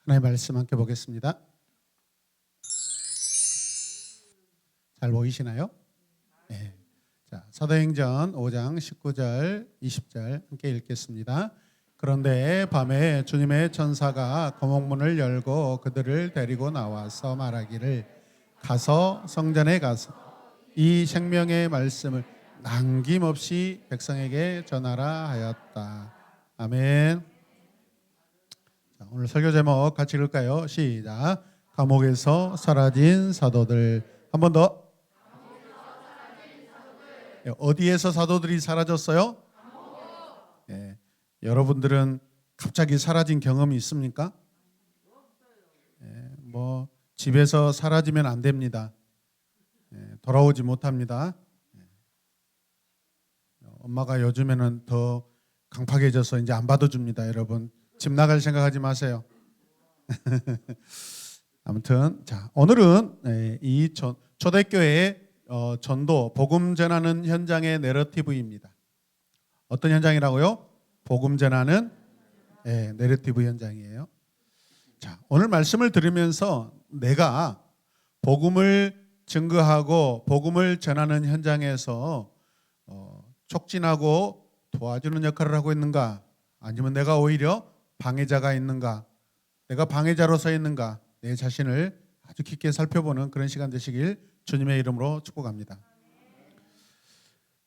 하나님의 말씀 함께 보겠습니다. 잘 보이시나요? 네. 자, 사도행전 5장 19절 20절 함께 읽겠습니다. 그런데 밤에 주님의 천사가 거목문을 열고 그들을 데리고 나와서 말하기를 가서 성전에 가서 이 생명의 말씀을 남김없이 백성에게 전하라 하였다. 아멘. 자, 오늘 설교 제목 같이 읽을까요? 시작. 감옥에서 사라진 사도들. 한 번 더. 어디에서 사도들이 사라졌어요? 예, 여러분들은 갑자기 사라진 경험이 있습니까? 뭐 집에서 사라지면 안 됩니다. 돌아오지 못합니다. 엄마가 요즘에는 더 강팍해져서 이제 안 받아줍니다. 여러분 집 나갈 생각하지 마세요. 아무튼 자, 오늘은 이 초대교회의 전도, 복음 전하는 현장의 내러티브입니다. 어떤 현장이라고요? 복음 전하는 내러티브 현장이에요. 자, 오늘 말씀을 들으면서 내가 복음을 증거하고 복음을 전하는 현장에서 촉진하고 도와주는 역할을 하고 있는가? 아니면 내가 오히려 방해자가 있는가? 내가 방해자로 서 있는가? 내 자신을 아주 깊게 살펴보는 그런 시간 되시길 주님의 이름으로 축복합니다.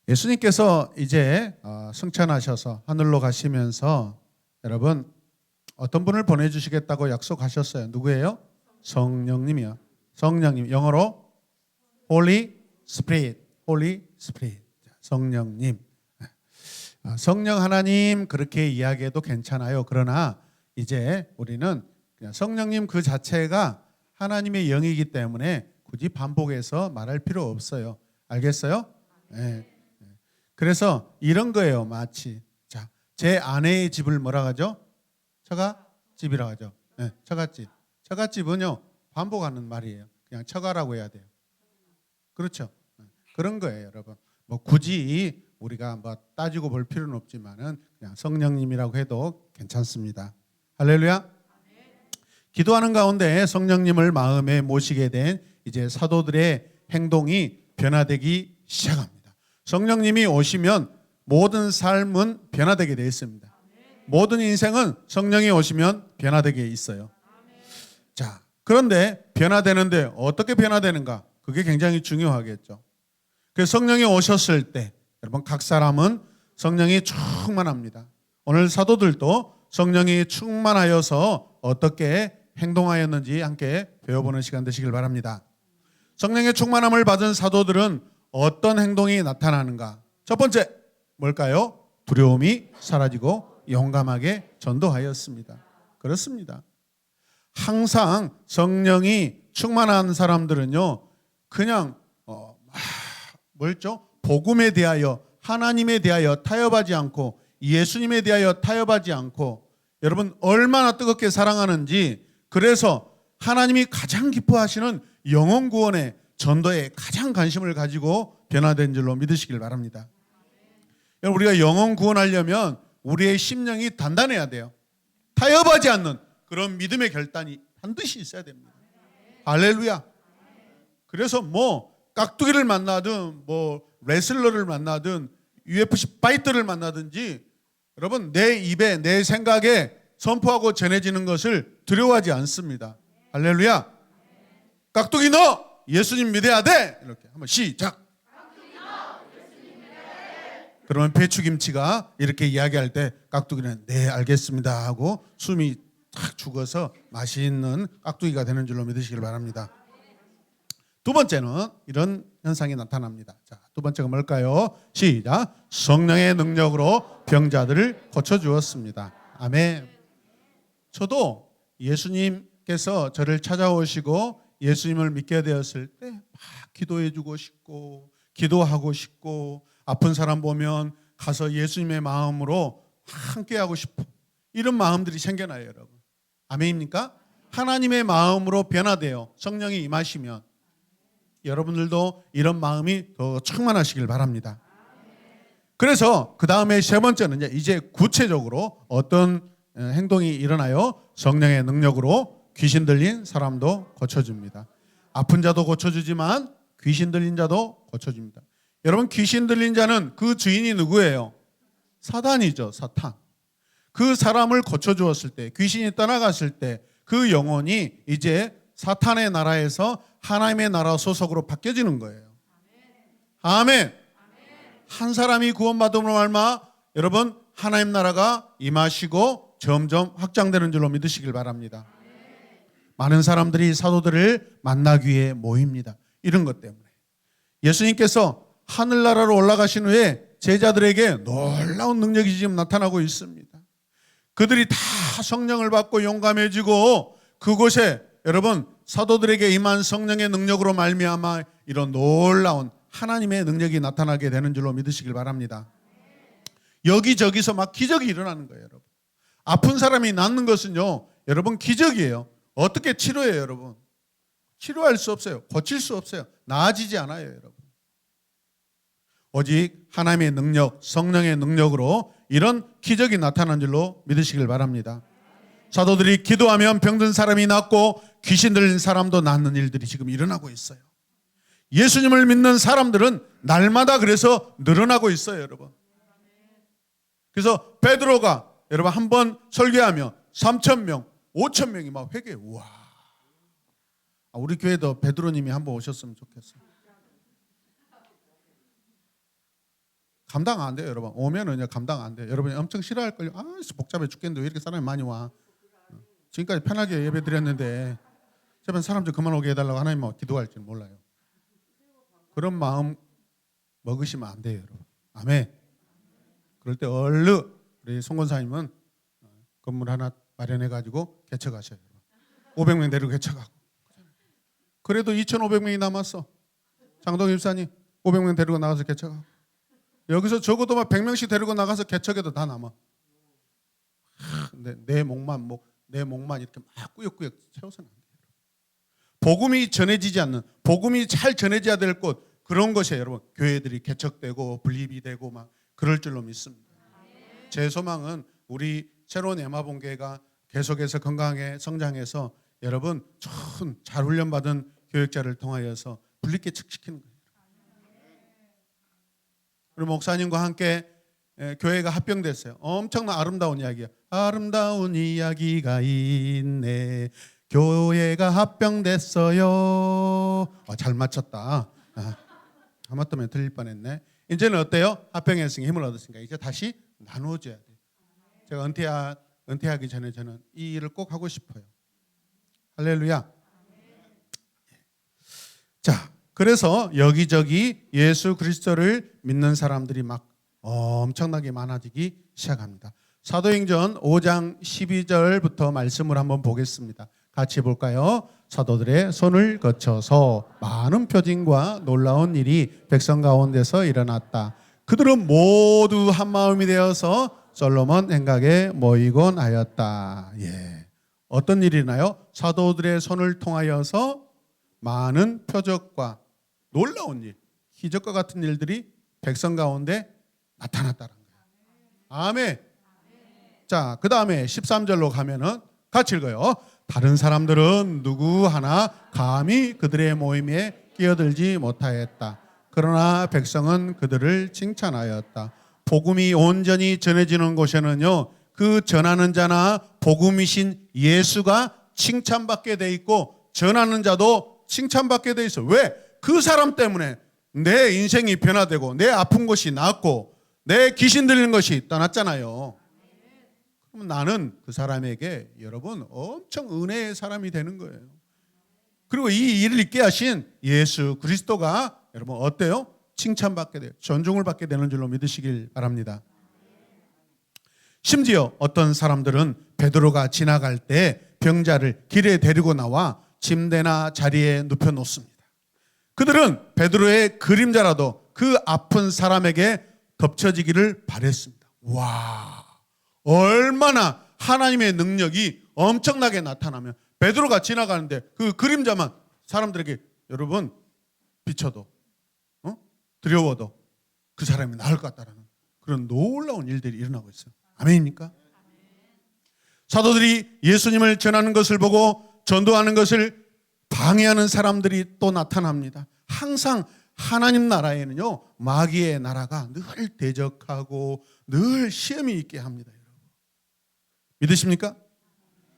예수님께서 이제 승천하셔서 하늘로 가시면서 여러분 어떤 분을 보내주시겠다고 약속하셨어요. 누구예요? 성령님이요. 성령님, 영어로 Holy Spirit, Holy Spirit. 성령님. 성령 하나님 그렇게 이야기해도 괜찮아요. 그러나 이제 우리는 그냥 성령님 그 자체가 하나님의 영이기 때문에 굳이 반복해서 말할 필요 없어요. 알겠어요? 네. 그래서 이런 거예요. 마치 자, 제 아내의 집을 뭐라 하죠? 처가집이라고 하죠. 네, 처가집. 처가집은요 반복하는 말이에요. 그냥 처가라고 해야 돼요. 그렇죠? 그런 거예요, 여러분. 뭐 굳이 우리가 뭐 따지고 볼 필요는 없지만은 그냥 성령님이라고 해도 괜찮습니다. 할렐루야. 기도하는 가운데 성령님을 마음에 모시게 된 이제 사도들의 행동이 변화되기 시작합니다. 성령님이 오시면 모든 삶은 변화되게 되어 있습니다. 모든 인생은 성령이 오시면 변화되게 있어요. 자, 그런데 변화되는데 어떻게 변화되는가? 그게 굉장히 중요하겠죠. 그래서 성령이 오셨을 때 여러분 각 사람은 성령이 충만합니다. 오늘 사도들도 성령이 충만하여서 어떻게 행동하였는지 함께 배워보는 시간 되시길 바랍니다. 성령의 충만함을 받은 사도들은 어떤 행동이 나타나는가? 첫 번째 뭘까요? 두려움이 사라지고 용감하게 전도하였습니다. 그렇습니다. 항상 성령이 충만한 사람들은요 그냥 뭐였죠? 복음에 대하여 하나님에 대하여 타협하지 않고 예수님에 대하여 타협하지 않고 여러분 얼마나 뜨겁게 사랑하는지 그래서 하나님이 가장 기뻐하시는 영혼 구원의 전도에 가장 관심을 가지고 변화된 줄로 믿으시길 바랍니다. 여러분 우리가 영혼 구원하려면 우리의 심령이 단단해야 돼요. 타협하지 않는 그런 믿음의 결단이 반드시 있어야 됩니다. 할렐루야. 그래서 뭐 깍두기를 만나든 뭐 레슬러를 만나든 UFC 파이터를 만나든지 여러분 내 입에 내 생각에 선포하고 전해지는 것을 두려워하지 않습니다. 할렐루야. 깍두기 너 예수님 믿어야 돼. 이렇게 한번 시작. 그러면 배추김치가 이렇게 이야기할 때 깍두기는 네 알겠습니다 하고 숨이 탁 죽어서 맛있는 깍두기가 되는 줄로 믿으시길 바랍니다. 두 번째는 이런 현상이 나타납니다. 자, 두 번째가 뭘까요? 시작. 성령의 능력으로 병자들을 고쳐주었습니다. 아멘. 저도 예수님께서 저를 찾아오시고 예수님을 믿게 되었을 때 막 기도해주고 싶고 기도하고 싶고 아픈 사람 보면 가서 예수님의 마음으로 함께하고 싶어 이런 마음들이 생겨나요. 여러분 아멘입니까? 하나님의 마음으로 변화돼요. 성령이 임하시면 여러분들도 이런 마음이 더 충만하시길 바랍니다. 그래서 그 다음에 세 번째는 이제 구체적으로 어떤 행동이 일어나요? 성령의 능력으로 귀신 들린 사람도 고쳐줍니다. 아픈 자도 고쳐주지만 귀신 들린 자도 고쳐줍니다. 여러분, 귀신 들린 자는 그 주인이 누구예요? 사단이죠. 사탄. 그 사람을 고쳐주었을 때, 귀신이 떠나갔을 때 그 영혼이 이제 사탄의 나라에서 하나님의 나라 소속으로 바뀌어지는 거예요. 아멘. 한 사람이 구원받음으로 말미암아 여러분 하나님 나라가 임하시고 점점 확장되는 줄로 믿으시길 바랍니다. 많은 사람들이 사도들을 만나기 위해 모입니다. 이런 것 때문에 예수님께서 하늘나라로 올라가신 후에 제자들에게 놀라운 능력이 지금 나타나고 있습니다. 그들이 다 성령을 받고 용감해지고 그곳에 여러분 사도들에게 임한 성령의 능력으로 말미암아 이런 놀라운 하나님의 능력이 나타나게 되는 줄로 믿으시길 바랍니다. 여기저기서 막 기적이 일어나는 거예요, 여러분. 아픈 사람이 낫는 것은요, 여러분 기적이에요. 어떻게 치료해요, 여러분? 치료할 수 없어요. 고칠 수 없어요. 나아지지 않아요, 여러분. 오직 하나님의 능력, 성령의 능력으로 이런 기적이 나타난 줄로 믿으시길 바랍니다. 사도들이 기도하면 병든 사람이 낫고 귀신 들린 사람도 낫는 일들이 지금 일어나고 있어요. 예수님을 믿는 사람들은 날마다 그래서 늘어나고 있어요, 여러분. 그래서 베드로가 여러분 한 번 설교하며 3,000명, 5,000명이 막 회개해. 우와. 우리 교회도 베드로님이 한번 오셨으면 좋겠어요. 감당 안 돼요, 여러분. 오면은 감당 안 돼요. 여러분이 엄청 싫어할걸요. 복잡해 죽겠는데 왜 이렇게 사람이 많이 와. 지금까지 편하게 예배 드렸는데 제발 사람 좀 그만 오게 해달라고 하나님만 기도할지 몰라요. 그런 마음 먹으시면 안 돼요, 여러분. 아멘. 그럴 때 얼른 우리 송건사님은 건물 하나 마련해가지고 개척하셔요. 500명 데리고 개척하고. 그래도 2,500명이 남았어. 장동 집사님 500명 데리고 나가서 개척하고. 여기서 적어도 막 100명씩 데리고 나가서 개척해도 다 남아. 근데 내 목만 이렇게 막 꾸역꾸역 채워서는 안 돼요. 복음이 전해지지 않는, 복음이 잘 전해져야 될 곳, 그런 것에 여러분 교회들이 개척되고 분립이 되고 막 그럴 줄로 믿습니다. 제 소망은 우리 새로운 에마본교회가 계속해서 건강하게 성장해서 여러분 좋은 잘 훈련받은 교육자를 통하여서 분립개척시키는 거예요. 우리 목사님과 함께 교회가 합병됐어요. 엄청난 아름다운 이야기야. 아름다운 이야기가 있네. 교회가 합병됐어요. 잘 맞췄다. 하마터면 들릴 뻔했네. 이제는 어때요? 합병했으니까 힘을 얻었으니까 이제 다시 나눠줘야 돼요. 제가 은퇴하기 전에 저는 이 일을 꼭 하고 싶어요. 할렐루야. 자, 그래서 여기저기 예수 그리스도를 믿는 사람들이 막 엄청나게 많아지기 시작합니다. 사도행전 5장 12절부터 말씀을 한번 보겠습니다. 같이 볼까요? 사도들의 손을 거쳐서 많은 표징과 놀라운 일이 백성 가운데서 일어났다. 그들은 모두 한 마음이 되어서 솔로몬 행각에 모이곤 하였다. 어떤 일이 있나요? 사도들의 손을 통하여서 많은 표적과 놀라운 일, 기적과 같은 일들이 백성 가운데 나타났다는 거예요. 아멘. 자, 그 다음에 13절로 가면은 같이 읽어요. 다른 사람들은 누구 하나 감히 그들의 모임에 끼어들지 못하였다. 그러나 백성은 그들을 칭찬하였다. 복음이 온전히 전해지는 곳에는요, 그 전하는 자나 복음이신 예수가 칭찬받게 돼 있고 전하는 자도 칭찬받게 돼 있어. 왜? 그 사람 때문에 내 인생이 변화되고 내 아픈 것이 낫고 내 귀신 들리는 것이 떠났잖아요. 그럼 나는 그 사람에게 여러분 엄청 은혜의 사람이 되는 거예요. 그리고 이 일을 있게 하신 예수 그리스도가 여러분 어때요? 칭찬받게 돼요. 존중을 받게 되는 줄로 믿으시길 바랍니다. 심지어 어떤 사람들은 베드로가 지나갈 때 병자를 길에 데리고 나와 침대나 자리에 눕혀 놓습니다. 그들은 베드로의 그림자라도 그 아픈 사람에게 덮쳐지기를 바랬습니다. 와, 얼마나 하나님의 능력이 엄청나게 나타나면 베드로가 지나가는데 그 그림자만 사람들에게 여러분 비춰도 두려워도 그 사람이 나을 것 같다라는 그런 놀라운 일들이 일어나고 있어요. 아멘입니까? 사도들이 예수님을 전하는 것을 보고 전도하는 것을 방해하는 사람들이 또 나타납니다. 항상 하나님 나라에는요, 마귀의 나라가 늘 대적하고 늘 시험이 있게 합니다. 여러분, 믿으십니까?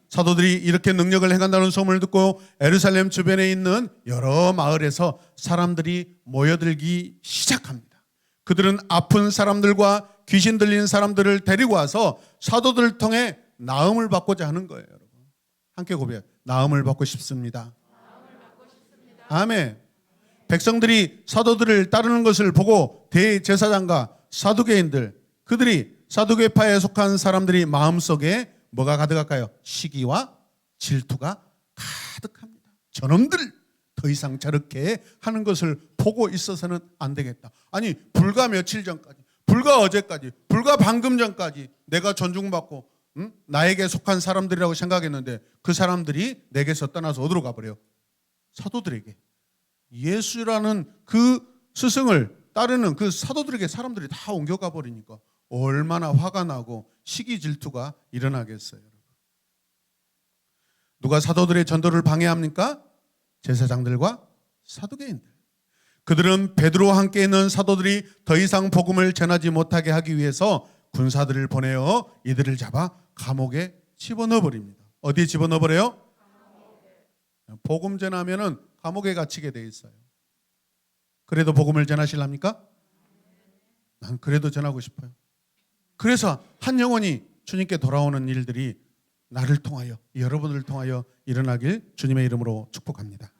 사도들이 이렇게 능력을 행한다는 소문을 듣고 예루살렘 주변에 있는 여러 마을에서 사람들이 모여들기 시작합니다. 그들은 아픈 사람들과 귀신 들린 사람들을 데리고 와서 사도들을 통해 나음을 받고자 하는 거예요. 여러분, 함께 고백해요. 나음을 받고 싶습니다. 아멘. 백성들이 사도들을 따르는 것을 보고 대제사장과 사두개인들, 그들이 사두개파에 속한 사람들이 마음속에 뭐가 가득할까요? 시기와 질투가 가득합니다. 저놈들 더 이상 저렇게 하는 것을 보고 있어서는 안 되겠다. 아니, 불과 며칠 전까지, 불과 어제까지, 불과 방금 전까지 내가 존중받고 나에게 속한 사람들이라고 생각했는데 그 사람들이 내게서 떠나서 어디로 가버려요? 사도들에게, 예수라는 그 스승을 따르는 그 사도들에게 사람들이 다 옮겨가 버리니까 얼마나 화가 나고 시기 질투가 일어나겠어요. 누가 사도들의 전도를 방해합니까? 제사장들과 사두개인들. 그들은 베드로와 함께 있는 사도들이 더 이상 복음을 전하지 못하게 하기 위해서 군사들을 보내어 이들을 잡아 감옥에 집어넣어 버립니다. 어디에 집어넣어 버려요? 복음 전하면은 감옥에 갇히게 돼 있어요. 그래도 복음을 전하실랍니까? 난 그래도 전하고 싶어요. 그래서 한 영혼이 주님께 돌아오는 일들이 나를 통하여, 여러분을 통하여 일어나길 주님의 이름으로 축복합니다.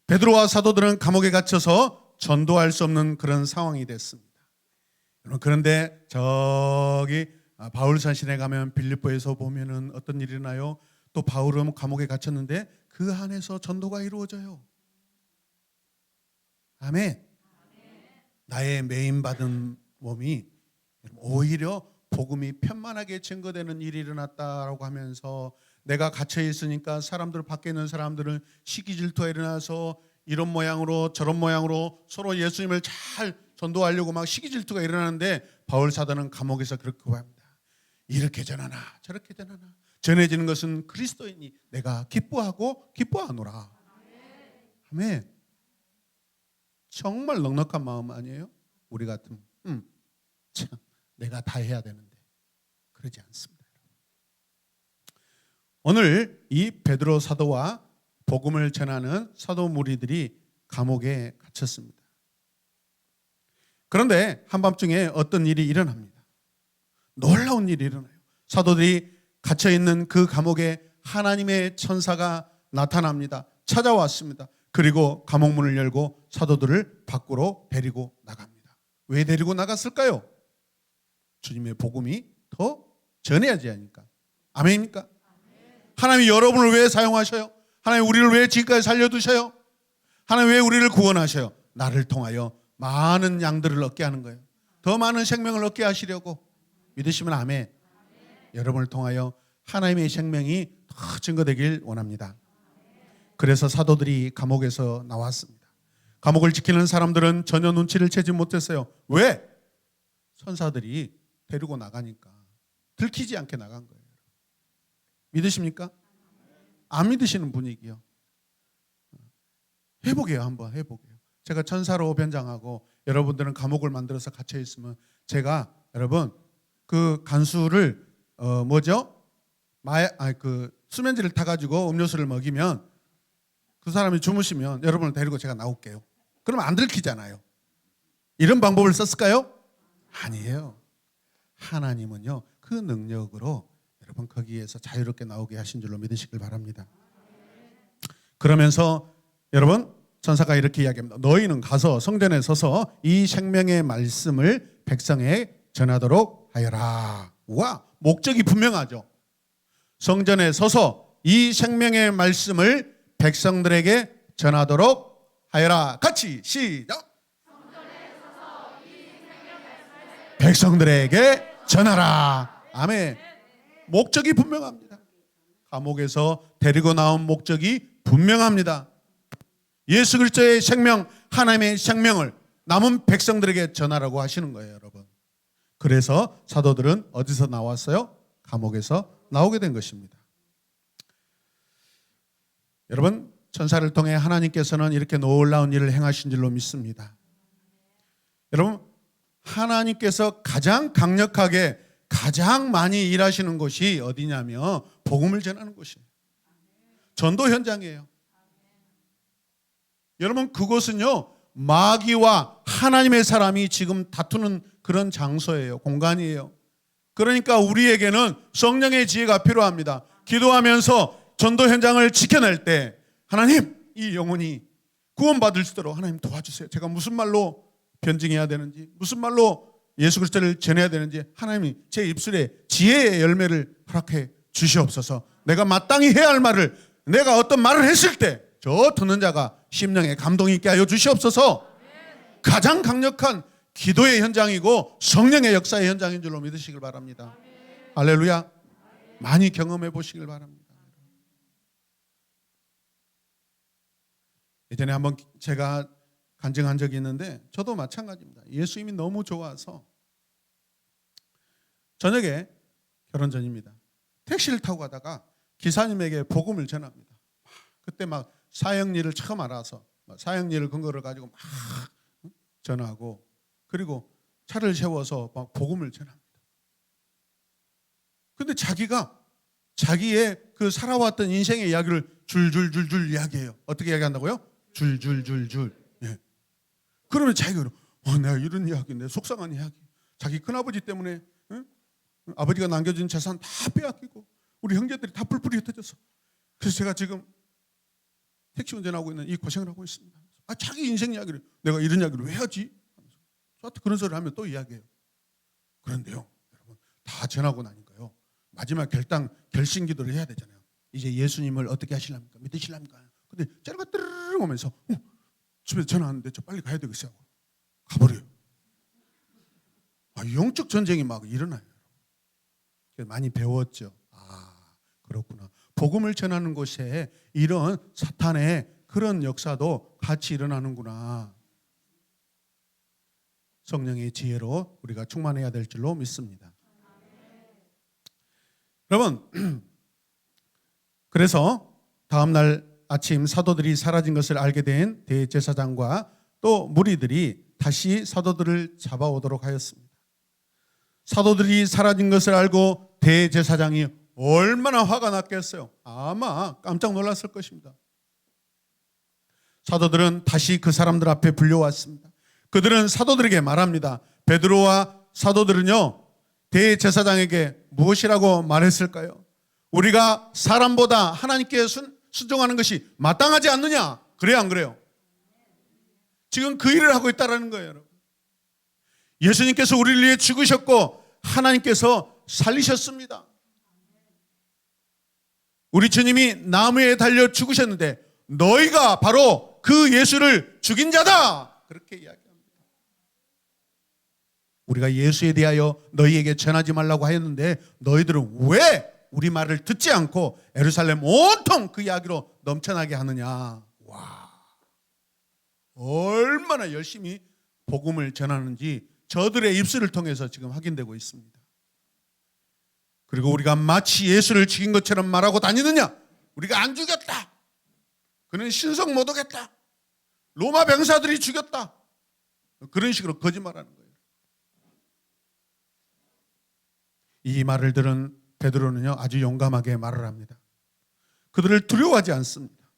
베드로와 사도들은 감옥에 갇혀서 전도할 수 없는 그런 상황이 됐습니다. 그런데 저기 바울 사신에 가면 빌립보에서 보면은 어떤 일이 일어나요? 또 바울은 감옥에 갇혔는데 그 안에서 전도가 이루어져요. 아멘. 나의 매임받은 몸이 오히려 복음이 편만하게 증거되는 일이 일어났다라고 하면서 내가 갇혀 있으니까 사람들, 밖에 있는 사람들은 시기 질투가 일어나서 이런 모양으로 저런 모양으로 서로 예수님을 잘 전도하려고 막 시기 질투가 일어나는데 바울 사도는 감옥에서 그렇게 고합니다. 이렇게 전하나 저렇게 전하나 전해지는 것은 그리스도이니 내가 기뻐하고 기뻐하노라. 아멘. 정말 넉넉한 마음 아니에요? 우리 같으면 참 내가 다 해야 되는데 그러지 않습니다. 오늘 이 베드로 사도와 복음을 전하는 사도 무리들이 감옥에 갇혔습니다. 그런데 한밤중에 어떤 일이 일어납니다. 놀라운 일이 일어나요. 사도들이 갇혀있는 그 감옥에 하나님의 천사가 나타납니다. 찾아왔습니다. 그리고 감옥문을 열고 사도들을 밖으로 데리고 나갑니다. 왜 데리고 나갔을까요? 주님의 복음이 더 전해야지 하니까. 아멘입니까? 하나님이 여러분을 왜 사용하셔요? 하나님 우리를 왜 지금까지 살려두셔요? 하나님 왜 우리를 구원하셔요? 나를 통하여 많은 양들을 얻게 하는 거예요. 더 많은 생명을 얻게 하시려고. 믿으시면 아멘. 여러분을 통하여 하나님의 생명이 더 증거되길 원합니다. 그래서 사도들이 감옥에서 나왔습니다. 감옥을 지키는 사람들은 전혀 눈치를 채지 못했어요. 왜? 천사들이 데리고 나가니까 들키지 않게 나간 거예요. 믿으십니까? 안 믿으시는 분위기요. 해보게요. 한번 해보게요. 제가 천사로 변장하고 여러분들은 감옥을 만들어서 갇혀 있으면 제가 여러분 그 간수를 수면제를 타가지고 음료수를 먹이면 그 사람이 주무시면 여러분을 데리고 제가 나올게요. 그러면 안 들키잖아요. 이런 방법을 썼을까요? 아니에요. 하나님은요 그 능력으로 여러분 거기에서 자유롭게 나오게 하신 줄로 믿으시길 바랍니다. 그러면서 여러분 천사가 이렇게 이야기합니다. 너희는 가서 성전에 서서 이 생명의 말씀을 백성에 전하도록 하여라. 와, 목적이 분명하죠. 성전에 서서 이 생명의 말씀을 백성들에게 전하도록 하여라. 같이 시작. 백성들에게 전하라. 아멘. 목적이 분명합니다. 감옥에서 데리고 나온 목적이 분명합니다. 예수 그리스도의 생명, 하나님의 생명을 남은 백성들에게 전하라고 하시는 거예요, 여러분. 그래서 사도들은 어디서 나왔어요? 감옥에서 나오게 된 것입니다. 여러분, 천사를 통해 하나님께서는 이렇게 놀라운 일을 행하신 줄로 믿습니다. 여러분, 하나님께서 가장 강력하게 가장 많이 일하시는 곳이 어디냐면 복음을 전하는 곳이에요. 전도 현장이에요. 여러분, 그곳은요 마귀와 하나님의 사람이 지금 다투는 그런 장소예요. 공간이에요. 그러니까 우리에게는 성령의 지혜가 필요합니다. 기도하면서 전도 현장을 지켜낼 때 하나님, 이 영혼이 구원받을 수 있도록 하나님 도와주세요. 제가 무슨 말로 변증해야 되는지, 무슨 말로 예수 그리스도를 전해야 되는지 하나님이 제 입술에 지혜의 열매를 허락해 주시옵소서. 내가 마땅히 해야 할 말을, 내가 어떤 말을 했을 때 저 듣는 자가 심령에 감동이 있게 하여 주시옵소서. 가장 강력한 기도의 현장이고 성령의 역사의 현장인 줄로 믿으시길 바랍니다. 할렐루야. 많이 경험해 보시길 바랍니다. 예전에 한번 제가 간증한 적이 있는데 저도 마찬가지입니다. 예수님이 너무 좋아서 저녁에 결혼 전입니다. 택시를 타고 가다가 기사님에게 복음을 전합니다. 그때 막 사형리를 처음 알아서 사형리를 근거를 가지고 막 전하고, 그리고 차를 세워서 막 복음을 전합니다. 근데 자기가 자기의 그 살아왔던 인생의 이야기를 줄줄줄줄 이야기해요. 어떻게 이야기한다고요? 줄줄줄줄. 예. 그러면 자기가 내가 이런 이야기, 내 속상한 이야기, 자기 큰아버지 때문에 아버지가 남겨준 재산 다 빼앗기고 우리 형제들이 다 뿔뿔이 흩어져서, 그래서 제가 지금 택시 운전하고 있는 이 고생을 하고 있습니다. 자기 인생 이야기를, 내가 이런 이야기를 왜 하지? 저한테 그런 소리를 하면 또 이야기해요. 그런데요, 여러분, 다 전하고 나니까요, 마지막 결심 기도를 해야 되잖아요. 이제 예수님을 어떻게 하시랍니까? 믿으시랍니까? 근데 쟤가 뜨르르 오면서 집에 전화 왔는데 저 빨리 가야 되겠어요. 가버려요. 영적 전쟁이 막 일어나요. 많이 배웠죠. 그렇구나. 복음을 전하는 곳에 이런 사탄의 그런 역사도 같이 일어나는구나. 성령의 지혜로 우리가 충만해야 될 줄로 믿습니다. 여러분, 그래서 다음날 아침 사도들이 사라진 것을 알게 된 대제사장과 또 무리들이 다시 사도들을 잡아오도록 하였습니다. 사도들이 사라진 것을 알고 대제사장이 얼마나 화가 났겠어요. 아마 깜짝 놀랐을 것입니다. 사도들은 다시 그 사람들 앞에 불려왔습니다. 그들은 사도들에게 말합니다. 베드로와 사도들은요, 대제사장에게 무엇이라고 말했을까요? 우리가 사람보다 하나님께 순종하는 것이 마땅하지 않느냐? 그래요, 안 그래요? 지금 그 일을 하고 있다는 거예요, 여러분. 예수님께서 우리를 위해 죽으셨고 하나님께서 살리셨습니다. 우리 주님이 나무에 달려 죽으셨는데 너희가 바로 그 예수를 죽인 자다, 그렇게 이야기합니다. 우리가 예수에 대하여 너희에게 전하지 말라고 하였는데 너희들은 왜 우리 말을 듣지 않고 예루살렘 온통 그 이야기로 넘쳐나게 하느냐. 와, 얼마나 열심히 복음을 전하는지 저들의 입술을 통해서 지금 확인되고 있습니다. 그리고 우리가 마치 예수를 죽인 것처럼 말하고 다니느냐? 우리가 안 죽였다. 그는 신성 못 오겠다. 로마 병사들이 죽였다. 그런 식으로 거짓말하는 거예요. 이 말을 들은 베드로는요, 아주 용감하게 말을 합니다. 그들을 두려워하지 않습니다.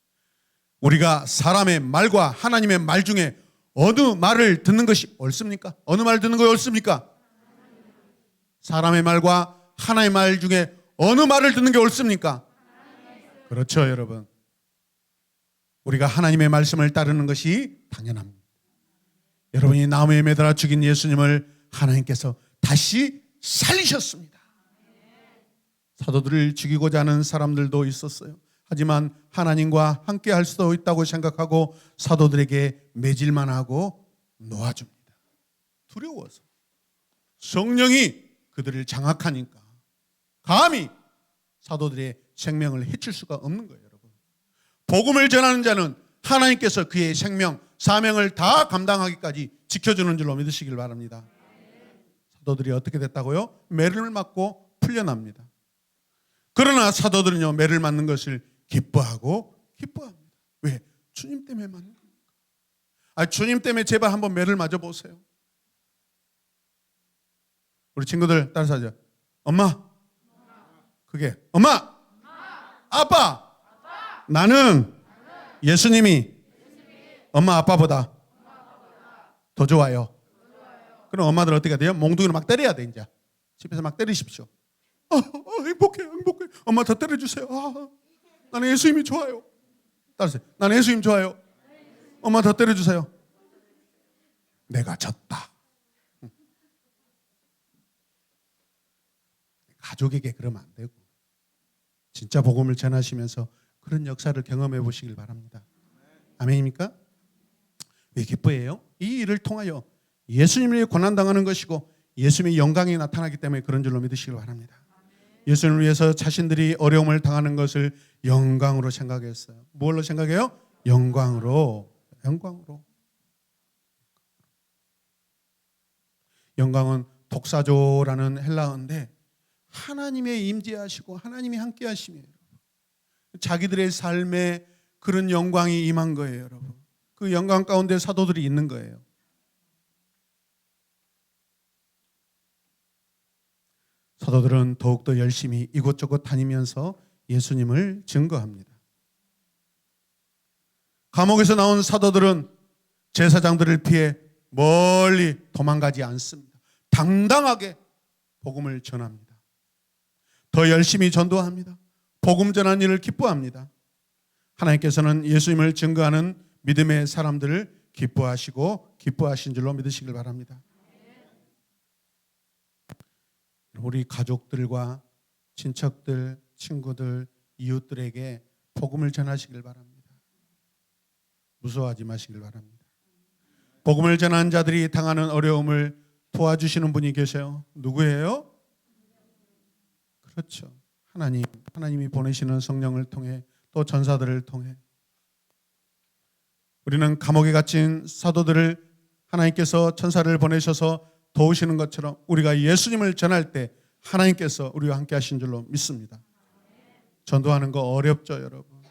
우리가 사람의 말과 하나님의 말 중에 어느 말을 듣는 것이 옳습니까? 어느 말 듣는 것이 옳습니까? 사람의 말과 하나님의 말 중에 어느 말을 듣는 게 옳습니까? 그렇죠, 여러분. 우리가 하나님의 말씀을 따르는 것이 당연합니다. 여러분이 나무에 매달아 죽인 예수님을 하나님께서 다시 살리셨습니다. 사도들을 죽이고자 하는 사람들도 있었어요. 하지만 하나님과 함께 할 수도 있다고 생각하고 사도들에게 매질만 하고 놓아줍니다. 두려워서. 성령이 그들을 장악하니까 감히 사도들의 생명을 해칠 수가 없는 거예요, 여러분. 복음을 전하는 자는 하나님께서 그의 생명, 사명을 다 감당하기까지 지켜주는 줄로 믿으시길 바랍니다. 사도들이 어떻게 됐다고요? 매를 맞고 풀려납니다. 그러나 사도들은요, 매를 맞는 것을 기뻐합니다. 왜? 주님 때문에 맞는 겁니까? 주님 때문에 제발 한번 매를 맞아 보세요. 우리 친구들 따라서 하죠. 엄마. 그게 엄마. 아빠. 나는 예수님이 엄마 아빠보다 더 좋아요. 그럼 엄마들 어떻게 돼요? 몽둥이로 막 때려야 돼. 이제 집에서 막 때리십시오. 행복해. 엄마 더 때려주세요. 나는 예수님이 좋아요. 따라서 나는 예수님 좋아요. 엄마 더 때려주세요. 내가 졌다. 가족에게 그러면 안 되고 진짜 복음을 전하시면서 그런 역사를 경험해 보시길 바랍니다. 아멘입니까? 왜 기뻐해요? 이 일을 통하여 예수님이 고난당하는 것이고 예수님의 영광이 나타나기 때문에 그런 줄로 믿으시길 바랍니다. 예수님을 위해서 자신들이 어려움을 당하는 것을 영광으로 생각했어요. 뭘로 생각해요? 영광으로. 영광은 독사조라는 헬라어인데 하나님의 임재하시고 하나님이 함께 하심이에요. 자기들의 삶에 그런 영광이 임한 거예요, 여러분. 그 영광 가운데 사도들이 있는 거예요. 사도들은 더욱더 열심히 이곳저곳 다니면서 예수님을 증거합니다. 감옥에서 나온 사도들은 제사장들을 피해 멀리 도망가지 않습니다. 당당하게 복음을 전합니다. 더 열심히 전도합니다. 복음 전하는 일을 기뻐합니다. 하나님께서는 예수님을 증거하는 믿음의 사람들을 기뻐하시고 기뻐하신 줄로 믿으시길 바랍니다. 우리 가족들과 친척들, 친구들, 이웃들에게 복음을 전하시길 바랍니다. 무서워하지 마시길 바랍니다. 복음을 전하는 자들이 당하는 어려움을 도와주시는 분이 계세요. 누구예요? 그렇죠. 하나님이 보내시는 성령을 통해 또 전사들을 통해 우리는 감옥에 갇힌 사도들을 하나님께서 천사를 보내셔서 도우시는 것처럼 우리가 예수님을 전할 때 하나님께서 우리와 함께 하신 줄로 믿습니다. 전도하는 거 어렵죠, 여러분.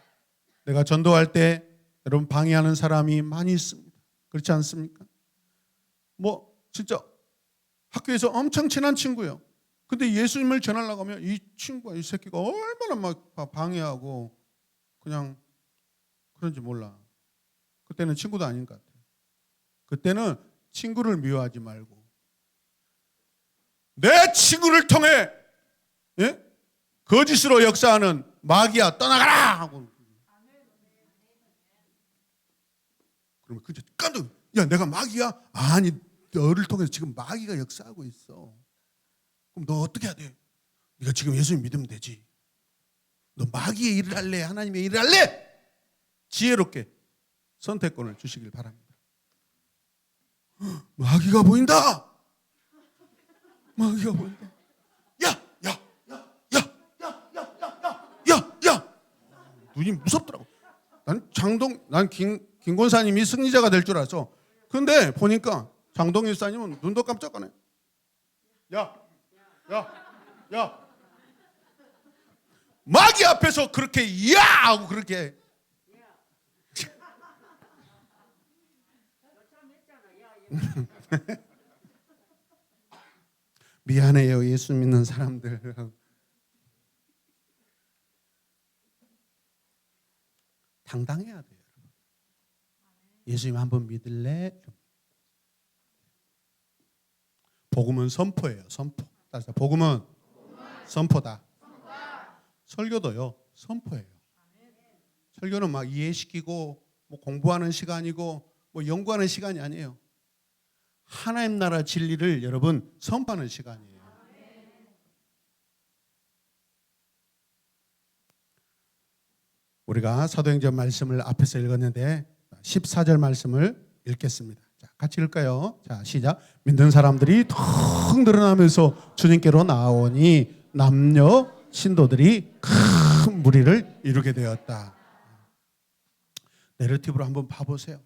내가 전도할 때 여러분 방해하는 사람이 많이 있습니다. 그렇지 않습니까? 진짜 학교에서 엄청 친한 친구예요. 근데 예수님을 전하려고 하면 이 친구가 이 새끼가 얼마나 막 방해하고 그냥 그런지 몰라. 그때는 친구도 아닌 것 같아요. 그때는 친구를 미워하지 말고 내 친구를 통해 거짓으로 역사하는 마귀야 떠나가라 하고 그러면 그저 깜짝 야 내가 마귀야? 아니 너를 통해서 지금 마귀가 역사하고 있어. 그럼 너 어떻게 해야 돼? 네가 지금 예수님 믿으면 되지. 너 마귀의 일을 할래? 하나님의 일을 할래? 지혜롭게 선택권을 주시길 바랍니다. 마귀가 보인다. 야. 눈이 무섭더라고. 난 김권사님이 승리자가 될 줄 알았어. 근데 보니까 장동일 사님은 눈도 깜짝 안 해. 야. 마귀 앞에서 그렇게 야 하고 그렇게 미안해요 예수 믿는 사람들. 당당해야 돼요. 예수님 한번 믿을래? 복음은 선포예요. 선포. 따라서 복음은 선포다. 설교도요. 선포예요. 설교는 막 이해시키고 공부하는 시간이고 연구하는 시간이 아니에요. 하나님 나라 진리를 여러분 선포하는 시간이에요. 우리가 사도행전 말씀을 앞에서 읽었는데 14절 말씀을 읽겠습니다. 자, 같이 읽을까요? 자, 시작. 믿는 사람들이 턱 늘어나면서 주님께로 나오니 남녀 신도들이 큰 무리를 이루게 되었다. 내러티브로 한번 봐보세요.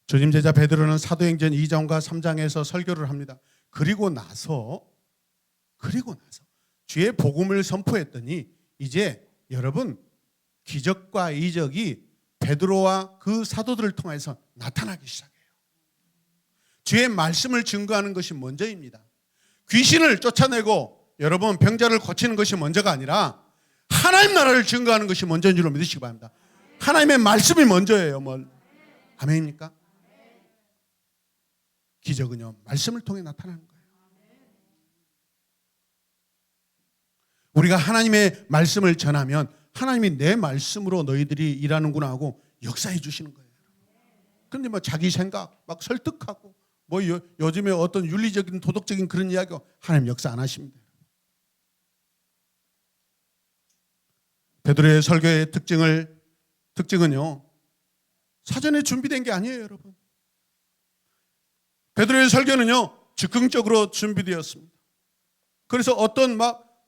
주님 제자 베드로는 사도행전 2장과 3장에서 설교를 합니다. 그리고 나서 그리고 나서 주의 복음을 선포했더니 이제 여러분 기적과 이적이 베드로와 그 사도들을 통해서 나타나기 시작해요. 주의 말씀을 증거하는 것이 먼저입니다. 귀신을 쫓아내고 여러분 병자를 고치는 것이 먼저가 아니라 하나님 나라를 증거하는 것이 먼저인 줄로 믿으시기 바랍니다. 하나님의 말씀이 먼저예요. 아멘입니까? 기적은요 말씀을 통해 나타나는 거예요. 우리가 하나님의 말씀을 전하면 하나님이 내 말씀으로 너희들이 일하는구나 하고 역사해 주시는 거예요. 그런데 자기 생각 막 설득하고 요즘에 어떤 윤리적인 도덕적인 그런 이야기가 하나님 역사 안 하십니다. 베드로의 설교의 특징은요 사전에 준비된 게 아니에요, 여러분. 베드로의 설교는요 즉흥적으로 준비되었습니다. 그래서 어떤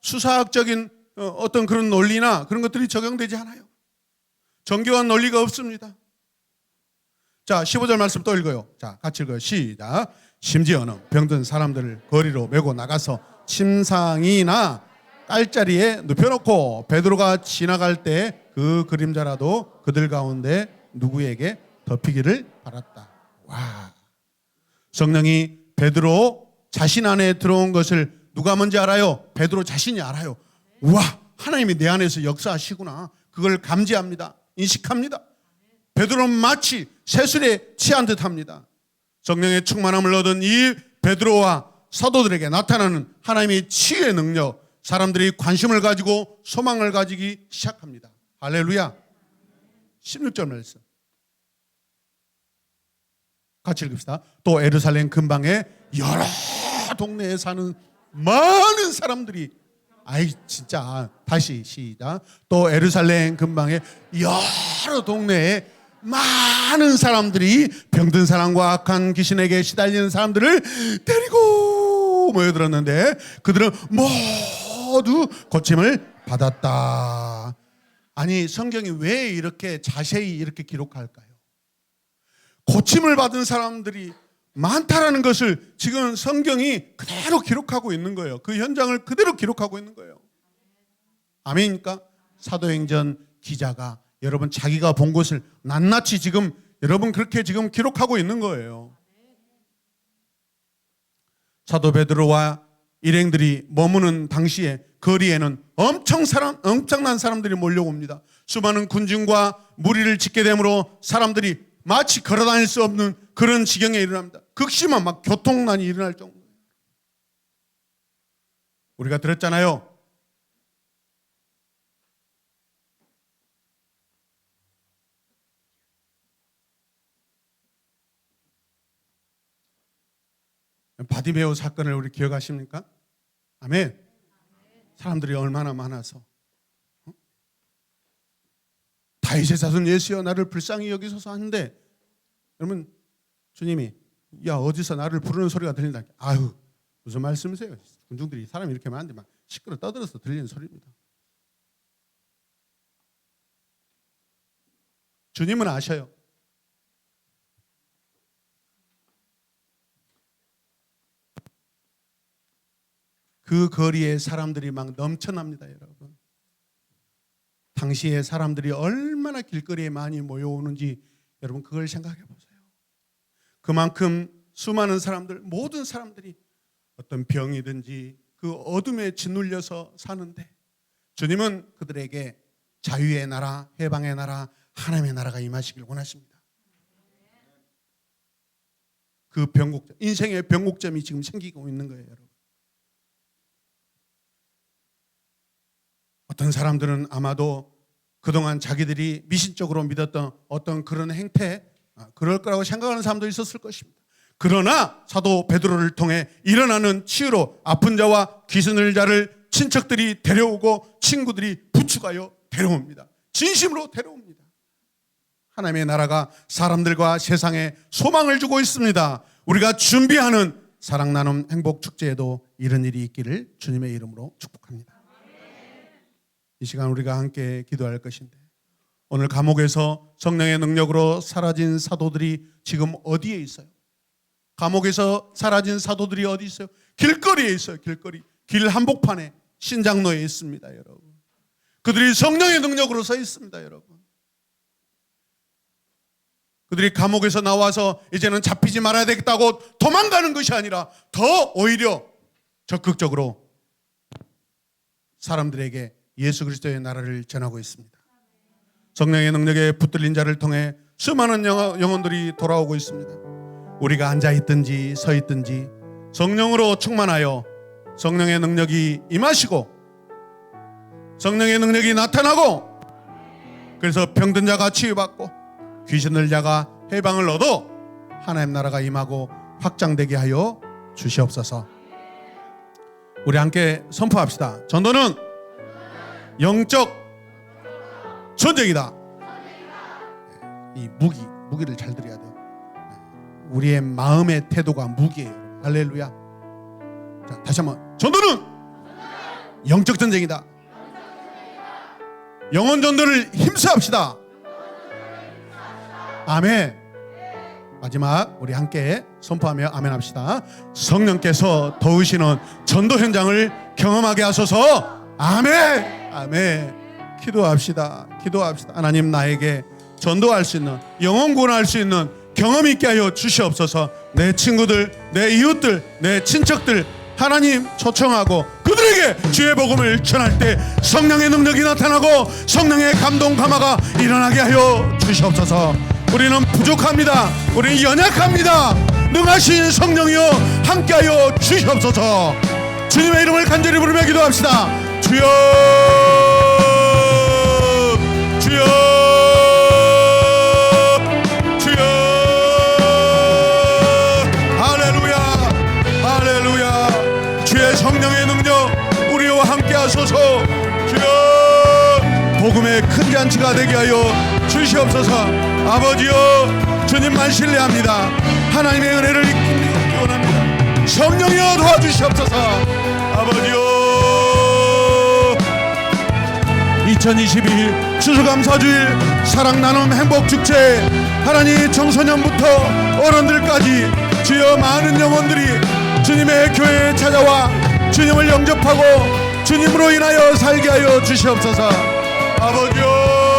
수사학적인 어떤 그런 논리나 그런 것들이 적용되지 않아요. 정교한 논리가 없습니다. 자, 15절 말씀 또 읽어요. 자, 같이 읽어요. 시작. 심지어는 병든 사람들을 거리로 메고 나가서 침상이나 깔자리에 눕혀놓고 베드로가 지나갈 때 그 그림자라도 그들 가운데 누구에게 덮이기를 바랐다. 와, 성령이 베드로 자신 안에 들어온 것을 누가 먼저 알아요? 베드로 자신이 알아요. 와, 하나님이 내 안에서 역사하시구나. 그걸 감지합니다. 인식합니다. 베드로는 마치 세술에 취한 듯합니다. 성령의 충만함을 얻은 이 베드로와 사도들에게 나타나는 하나님의 치유의 능력, 사람들이 관심을 가지고 소망을 가지기 시작합니다. 할렐루야. 16절 말씀 같이 읽읍시다. 또 예루살렘 근방에 여러 동네에 사는 많은 사람들이 진짜 다시 시작. 또 예루살렘 근방에 여러 동네에 많은 사람들이 병든 사람과 악한 귀신에게 시달리는 사람들을 데리고 모여들었는데 그들은 모두 고침을 받았다. 아니 성경이 왜 이렇게 자세히 이렇게 기록할까요? 고침을 받은 사람들이 많다라는 것을 지금 성경이 그대로 기록하고 있는 거예요. 그 현장을 그대로 기록하고 있는 거예요. 아멘입니까? 사도행전 기자가 여러분 자기가 본 것을 낱낱이 지금 여러분 그렇게 지금 기록하고 있는 거예요. 사도 베드로와 일행들이 머무는 당시에 거리에는 엄청난 사람들이 몰려옵니다. 수많은 군중과 무리를 짓게 되므로 사람들이 마치 걸어다닐 수 없는 그런 지경에 일어납니다. 극심한 교통난이 일어날 정도예요. 우리가 들었잖아요. 바디메오 사건을 우리 기억하십니까? 아멘. 사람들이 얼마나 많아서 다윗의 자손 예수여 나를 불쌍히 여기소서 하는데 여러분 주님이 어디서 나를 부르는 소리가 들린다. 아유 무슨 말씀이세요? 군중들이 사람이 이렇게 많은데 시끄러 떠들어서 들리는 소리입니다. 주님은 아셔요. 그 거리에 사람들이 넘쳐납니다, 여러분. 당시에 사람들이 얼마나 길거리에 많이 모여오는지 여러분 그걸 생각해 보세요. 그만큼 수많은 사람들, 모든 사람들이 어떤 병이든지 그 어둠에 짓눌려서 사는데 주님은 그들에게 자유의 나라, 해방의 나라, 하나님의 나라가 임하시길 원하십니다. 그 변곡점, 인생의 변곡점이 지금 생기고 있는 거예요, 여러분. 어떤 사람들은 아마도 그동안 자기들이 미신적으로 믿었던 어떤 그런 행태, 그럴 거라고 생각하는 사람도 있었을 것입니다. 그러나 사도 베드로를 통해 일어나는 치유로 아픈 자와 귀신을 자를 친척들이 데려오고 친구들이 부축하여 데려옵니다. 진심으로 데려옵니다. 하나님의 나라가 사람들과 세상에 소망을 주고 있습니다. 우리가 준비하는 사랑 나눔 행복 축제에도 이런 일이 있기를 주님의 이름으로 축복합니다. 이 시간 우리가 함께 기도할 것인데 오늘 감옥에서 성령의 능력으로 사라진 사도들이 지금 어디에 있어요? 감옥에서 사라진 사도들이 어디 있어요? 길거리에 있어요. 길 한복판에 신장로에 있습니다, 여러분. 그들이 성령의 능력으로 서 있습니다, 여러분. 그들이 감옥에서 나와서 이제는 잡히지 말아야 되겠다고 도망가는 것이 아니라 더 오히려 적극적으로 사람들에게 예수 그리스도의 나라를 전하고 있습니다. 성령의 능력에 붙들린 자를 통해 수많은 영혼들이 돌아오고 있습니다. 우리가 앉아있든지 서 있든지 성령으로 충만하여 성령의 능력이 임하시고 성령의 능력이 나타나고, 그래서 병든 자가 치유받고 귀신 들린 자가 해방을 얻어 하나님 나라가 임하고 확장되게 하여 주시옵소서. 우리 함께 선포합시다. 전도는 영적 전쟁이다. 이 무기를 잘 들어야 돼요. 우리의 마음의 태도가 무기예요. 할렐루야. 자, 다시 한번. 전도는 영적 전쟁이다. 영혼 전도를 힘써합시다. 아멘. 마지막 우리 함께 선포하며 아멘 합시다. 성령께서 도우시는 전도 현장을 경험하게 하소서. 아멘. 아멘. 기도합시다. 기도합시다. 하나님, 나에게 전도할 수 있는, 영혼 구원할 수 있는 경험이 있게 하여 주시옵소서. 내 친구들, 내 이웃들, 내 친척들 하나님 초청하고 그들에게 주의 복음을 전할 때 성령의 능력이 나타나고 성령의 감동 감화가 일어나게 하여 주시옵소서. 우리는 부족합니다. 우리는 연약합니다. 능하신 성령이여 함께하여 주시옵소서. 주님의 이름을 간절히 부르며 기도합시다. 주여, 주여, 주여. 할렐루야, 할렐루야. 주의 성령의 능력 우리와 함께하소서. 주여, 복음의 큰 잔치가 되게 하여 주시옵소서. 아버지여, 주님만 신뢰합니다. 하나님의 은혜를 입기 원합니다. 성령이여 도와주시옵소서. 아버지여, 2022 추수감사주일 사랑 나눔 행복축제, 하나님 청소년부터 어른들까지 주여 많은 영혼들이 주님의 교회에 찾아와 주님을 영접하고 주님으로 인하여 살게 하여 주시옵소서. 아버지여,